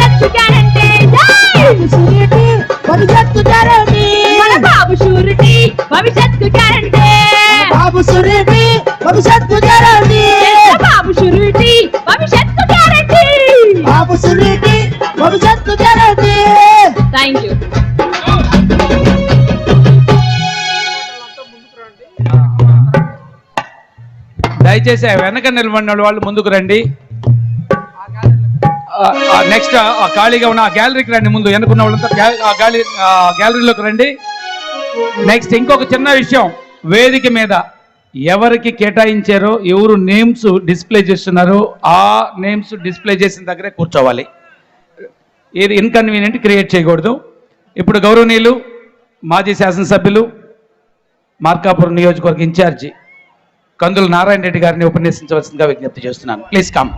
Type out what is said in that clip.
భవిష్యత్తు గ్యారంటీ భవిష్యత్తు గ్యారంటీ మన బాబు షూరిటీ భవిష్యత్తు గ్యారంటీ బాబు షూరిటీ భవిష్యత్తు గ్యారంటీ బాబు షూరిటీ భవిష్యత్తు గ్యారంటీ బాబు షూరిటీ భవిష్యత్తు గ్యారంటీ. Thank you. దయచేసి వెనక నిలబడిన వాళ్ళు ముందుకు రండి. నెక్స్ట్ ఖాళీగా ఉన్న గ్యాలరీకి రండి. ముందు వెనుకున్న వాళ్ళంతా గ్యాలరీలోకి రండి. నెక్స్ట్ ఇంకొక చిన్న విషయం, వేదిక మీద ఎవరికి కేటాయించారో ఎవరు నేమ్స్ డిస్ప్లే చేస్తున్నారో ఆ నేమ్స్ డిస్ప్లే చేసిన దగ్గరే కూర్చోవాలి. ఇది ఇన్కన్వీనియంట్ క్రియేట్ చేయకూడదు. ఇప్పుడు గౌరవనీయులు మాజీ శాసనసభ్యులు మార్కాపురం నియోజకవర్గ ఇన్ఛార్జి కందుల నారాయణ రెడ్డి గారిని ఉపన్యసించవలసిందిగా విజ్ఞప్తి చేస్తున్నాను. Please come.